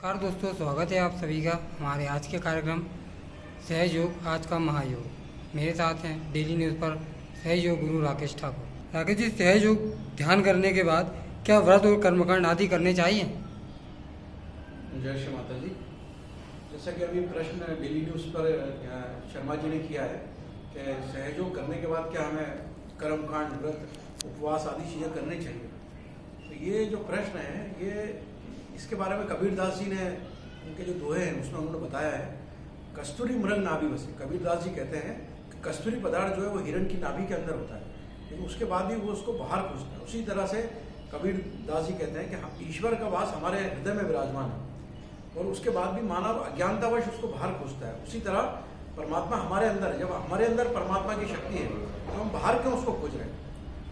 नमस्कार दोस्तों, स्वागत है आप सभी का हमारे आज के कार्यक्रम सहयोग आज का महायोग। मेरे साथ हैं डेली न्यूज़ पर सहयोग गुरु राकेश ठाकुर। राकेश जी, सहयोग ध्यान करने के बाद क्या व्रत और कर्मकांड आदि करने चाहिए? जय श्री माता जी। जैसा कि अभी प्रश्न डेली न्यूज़ पर शर्मा जी ने किया है कि सहयोग करने के बाद क्या हमें कर्मकांड, व्रत, उपवास आदि चीज़ें करनी चाहिए। तो ये जो प्रश्न है ये इसके बारे में कबीर दास जी ने उनके जो दोहे हैं उसमें उन्होंने बताया है। कस्तूरी मृग नाभि बसे, कबीर दास जी कहते हैं कि कस्तूरी पदार्थ जो है वो हिरण की नाभि के अंदर होता है, लेकिन उसके बाद भी वो उसको बाहर खींचता है। उसी तरह से कबीर दास जी कहते हैं कि ईश्वर का वास हमारे हृदय में विराजमान है और उसके बाद भी मानव अज्ञानतावश उसको बाहर खोजता है। उसी तरह परमात्मा हमारे अंदर है। जब हमारे अंदर परमात्मा की शक्ति है तो हम बाहर क्यों उसको खोज रहे हैं?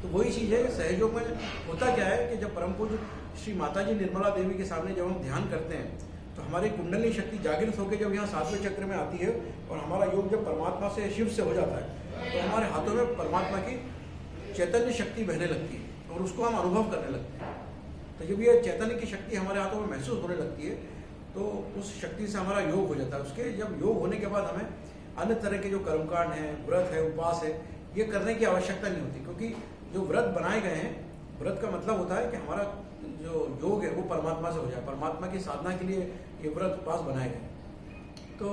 तो वही चीज़ है। सहयोग में होता क्या है कि जब परम पूज्य श्री माता जी निर्मला देवी के सामने जब हम ध्यान करते हैं तो हमारी कुंडली शक्ति जागृत होकर जब यहाँ 7वें चक्र में आती है और हमारा योग जब परमात्मा से, शिव से हो जाता है तो हमारे हाथों में परमात्मा की चैतन्य शक्ति बहने लगती है और उसको हम अनुभव करने लगते हैं। तो जब ये चैतन्य की शक्ति हमारे हाथों में महसूस होने लगती है तो उस शक्ति से हमारा योग हो जाता है। उसके जब योग होने के बाद हमें अन्य तरह के जो कर्मकांड हैं, व्रत है, उपवास है, ये करने की आवश्यकता नहीं होती, क्योंकि जो व्रत बनाए गए हैं, व्रत का मतलब होता है कि हमारा जो योग है वो परमात्मा से हो जाए। परमात्मा की साधना के लिए ये व्रत उपवास बनाए गए। तो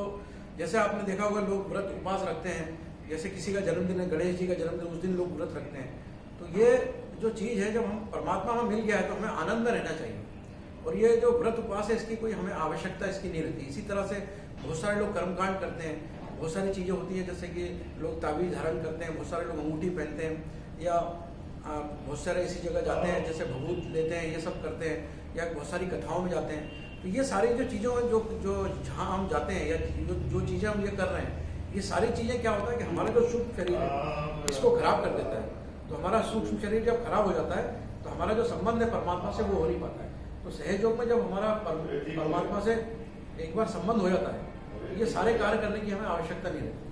जैसे आपने देखा होगा लोग व्रत उपवास रखते हैं, जैसे किसी का जन्मदिन है, गणेश जी का जन्मदिन, उस दिन लोग व्रत रखते हैं। तो ये जो चीज़ है, जब हम परमात्मा में मिल गया है तो हमें आनंद में रहना चाहिए और ये जो व्रत उपवास है इसकी कोई हमें आवश्यकता इसकी नहीं रहती। इसी तरह से बहुत सारे लोग कर्मकांड करते हैं, बहुत सारी चीज़ें होती हैं, जैसे कि लोग ताबीज़ धारण करते हैं, बहुत सारे लोग अंगूठी पहनते हैं या बहुत सारे ऐसी जगह जाते हैं जैसे भभूत लेते हैं, ये सब करते हैं, या बहुत सारी कथाओं में जाते हैं। तो ये सारी जो चीज़ों में जो जहाँ हम जाते हैं या जो चीज़ें हम ये कर रहे हैं, ये सारी चीज़ें क्या होता है कि हमारा जो सूक्ष्म शरीर है इसको खराब कर देता है। तो हमारा सूक्ष्म शरीर जब खराब हो जाता है तो हमारा जो संबंध है परमात्मा से वो हो नहीं पाता है। तो सहयोग में जब हमारा परमात्मा से एक बार संबंध हो जाता है तो ये सारे कार्य करने की हमें आवश्यकता नहीं रहती।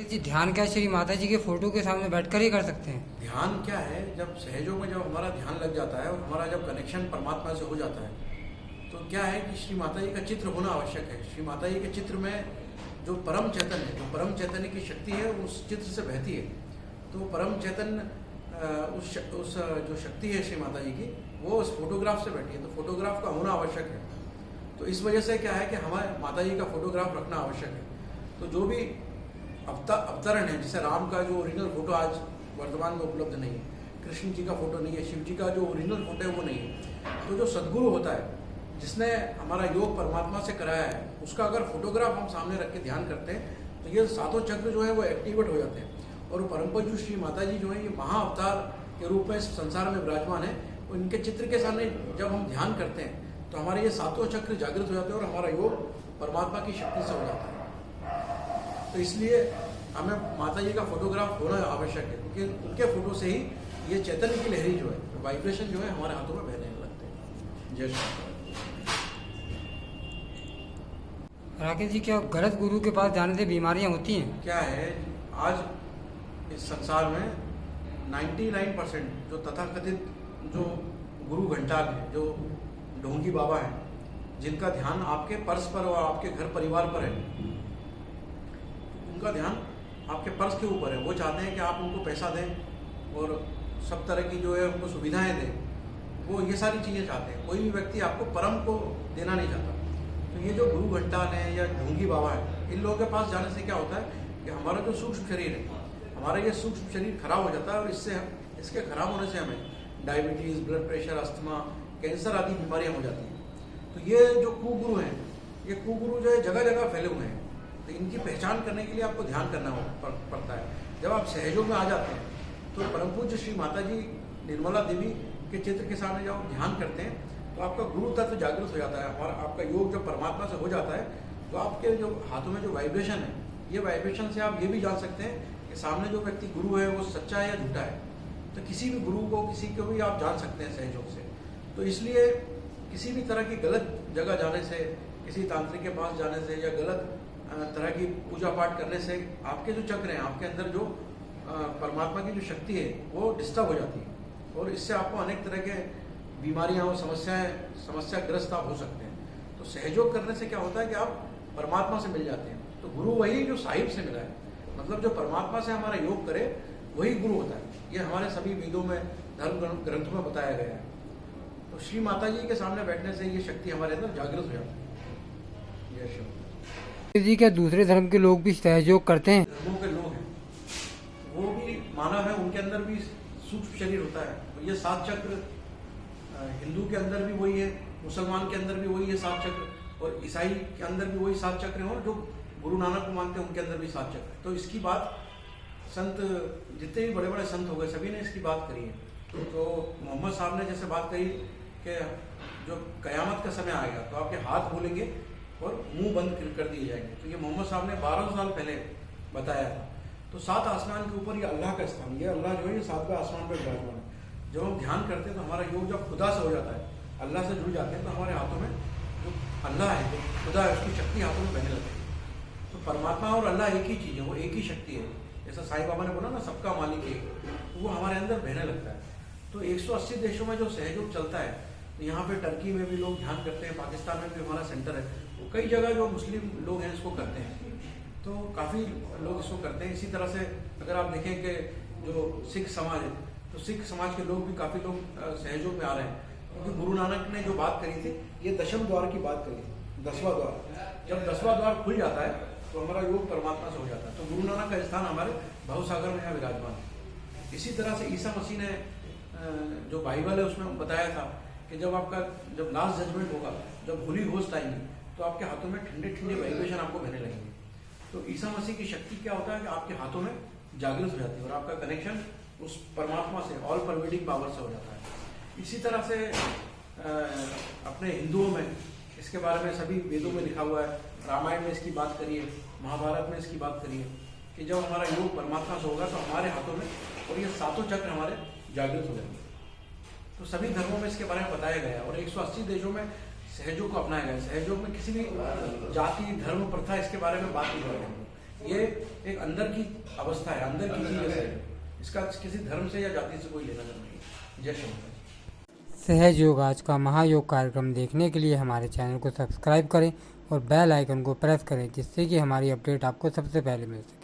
जी, ध्यान क्या श्री माता जी के फोटो के सामने बैठकर ही कर सकते हैं? ध्यान क्या है, जब सहयोग में जब हमारा ध्यान लग जाता है और हमारा जब कनेक्शन परमात्मा से हो जाता है तो क्या है कि श्री माता जी का चित्र होना आवश्यक है। श्री माता जी के चित्र में जो परम चैतन्य है, जो परम चैतन्य की शक्ति है उस चित्र से बहती है। तो परम चैतन्य उस जो शक्ति है श्री माता जी की वो उस फोटोग्राफ से बैठी है, तो फोटोग्राफ का होना आवश्यक है। तो इस वजह से क्या है कि हमारे माता जी का फोटोग्राफ रखना आवश्यक है। तो जो भी अवतरण है, जैसे राम का जो ओरिजिनल फोटो आज वर्तमान में उपलब्ध नहीं है, कृष्ण जी का फोटो नहीं है, शिव जी का जो ओरिजिनल फोटो है वो नहीं है, तो जो सदगुरु होता है जिसने हमारा योग परमात्मा से कराया है उसका अगर फोटोग्राफ हम सामने रख के ध्यान करते हैं तो ये सातों चक्र जो है वो एक्टिवेट हो जाते हैं। और परम पूज्य श्री माता जी जो है ये महाअवतार के रूप में इस संसार में विराजमान है। उनके चित्र के सामने जब हम ध्यान करते हैं तो हमारे ये सातों चक्र जागृत हो जाते हैं और हमारा योग परमात्मा की शक्ति से हो जाता है। तो इसलिए हमें माता जी का फोटोग्राफ होना आवश्यक है, क्योंकि उनके फोटो से ही ये चैतन्य की लहरी जो है, वाइब्रेशन जो है हमारे हाथों में बहने लगते हैं। जय श्री राकेश जी, क्या गलत गुरु के पास जाने से बीमारियां होती हैं? क्या है, आज इस संसार में 99% जो तथाकथित जो गुरु घंटाल है, जो ढोंगी बाबा हैं, जिनका ध्यान आपके पर्स पर और आपके घर परिवार पर है, उनका ध्यान आपके पर्स के ऊपर है। वो चाहते हैं कि आप उनको पैसा दें और सब तरह की जो है उनको सुविधाएं दें, वो ये सारी चीज़ें चाहते हैं। कोई भी व्यक्ति आपको परम को देना नहीं चाहता। तो ये जो गुरु घंटाल हैं या ढोंगी बाबा हैं, इन लोगों के पास जाने से क्या होता है कि हमारा जो सूक्ष्म शरीर है, हमारा ये सूक्ष्म शरीर खराब हो जाता है और इसके खराब होने से हमें diabetes, blood pressure, asthma, cancer आदि बीमारियाँ हो जाती हैं। तो ये जो कुगुरु हैं, ये कुगुरु जो है जगह जगह फैले हुए हैं। तो इनकी पहचान करने के लिए आपको ध्यान करना पड़ता है। जब आप सहयोग में आ जाते हैं तो परम पूज्य श्री माता जी निर्मला देवी के चित्र के सामने जब आप ध्यान करते हैं तो आपका गुरु तत्व जागृत हो जाता है। हमारा आपका योग जब परमात्मा से हो जाता है तो आपके जो हाथों में जो वाइब्रेशन है, ये वाइब्रेशन से आप ये भी जान सकते हैं कि सामने जो व्यक्ति गुरु है वो सच्चा है या झूठा है। तो किसी भी गुरु को, किसी को भी आप जान सकते हैं सहयोग से। तो इसलिए किसी भी तरह की गलत जगह जाने से, किसी तांत्रिक के पास जाने से या गलत तरह की पूजा पाठ करने से आपके जो चक्र हैं, आपके अंदर जो परमात्मा की जो शक्ति है वो डिस्टर्ब हो जाती है और इससे आपको अनेक तरह के बीमारियां और समस्याग्रस्त आप हो सकते हैं। तो सहयोग करने से क्या होता है कि आप परमात्मा से मिल जाते हैं। तो गुरु वही जो साहिब से मिला है, मतलब जो परमात्मा से हमारा योग करे वही गुरु होता है। ये हमारे सभी वेदों में, धर्म ग्रंथों में बताया गया है। तो श्री माता जी के सामने बैठने से ये शक्ति हमारे अंदर जागृत हो जाती है। जय शिव जी, क्या दूसरे धर्म के लोग भी सहयोग करते हैं? धर्मों के लोग हैं, वो भी मानव है, उनके अंदर भी सूक्ष्म शरीर होता है। तो ये 7 चक्र हिंदू के अंदर भी वही है, मुसलमान के अंदर भी वही है 7 चक्र, और ईसाई के अंदर भी वही 7 चक्र हैं, और जो गुरु नानक को मानते हैं उनके अंदर भी 7 चक्र। तो इसकी बात संत, जितने भी बड़े बड़े संत हो गए, सभी ने इसकी बात करी है। तो मोहम्मद साहब ने जैसे बात करी कि जो कयामत का समय आएगा तो आपके हाथ खोलेंगे और मुंह बंद कर दिए जाएंगे। तो ये मोहम्मद साहब ने 1200 साल पहले बताया था। तो 7 आसमान के ऊपर ये अल्लाह का स्थान, ये अल्लाह जो है ये 7वें आसमान पर विराजमान है। जब हम ध्यान करते हैं तो हमारा योग जब खुदा से हो जाता है, अल्लाह से जुड़ जाते हैं, तो हमारे हाथों में जो अल्लाह है, जो खुदा है, उसकी शक्ति हाथों में बहने लगती है। तो परमात्मा और अल्लाह एक ही चीज़ है, वो एक ही शक्ति है। जैसा साईं बाबा ने बोला ना, सबका मालिक एक, वो हमारे अंदर बहने लगता है। तो 180 देशों में जो सहयोग चलता है, तो यहाँ पे टर्की में भी लोग ध्यान करते हैं, पाकिस्तान में भी हमारा सेंटर है, तो कई जगह जो मुस्लिम लोग हैं इसको करते हैं। तो काफ़ी लोग इसको करते हैं। इसी तरह से अगर आप देखें कि जो सिख समाज है, तो सिख समाज के लोग भी काफ़ी लोग सहयोग में आ रहे हैं, क्योंकि गुरु नानक ने जो बात करी थी, ये दशम द्वार की बात करी, 10वां द्वार। जब 10वां द्वार खुल जाता है तो हमारा योग परमात्मा से हो जाता है। तो गुरु नानक का स्थान हमारे भवसागर में यहाँ विराजमान है। इसी तरह से ईसा मसीह ने जो बाइबल है उसमें बताया था कि जब लास्ट जजमेंट होगा, जब होली घोस्ट आएंगी, तो आपके हाथों में ठंडे ठंडे वाइब्रेशन आपको बहने लगेंगे। तो ईसा मसीह की शक्ति क्या होता है कि आपके हाथों में जागृत हो जाती है और आपका कनेक्शन उस परमात्मा से, ऑल परवेडिंग पावर से हो जाता है। इसी तरह से अपने हिंदुओं में इसके बारे में सभी वेदों में लिखा हुआ है, रामायण में इसकी बात करी है, महाभारत में इसकी बात करी है कि जब हमारा योग परमात्मा से होगा तो हमारे हाथों में और ये 7 चक्र हमारे जागृत हो जाएंगे। तो सभी धर्मों में इसके बारे में बताया गया है और 180 देशों में सहयोग को अपनाया गया है। सहयोग में किसी भी जाति, धर्म, प्रथा इसके बारे में बात नहीं कर रहे। ये एक अंदर की अवस्था है, अंदर की चीज है, इसका किसी धर्म से या जाति से कोई लेना देना नहीं है। जय श्री सहयोग आज का महायोग कार्यक्रम देखने के लिए हमारे चैनल को सब्सक्राइब करें और बेल आइकन को प्रेस करें, जिससे कि हमारी अपडेट आपको सबसे पहले मिल सके।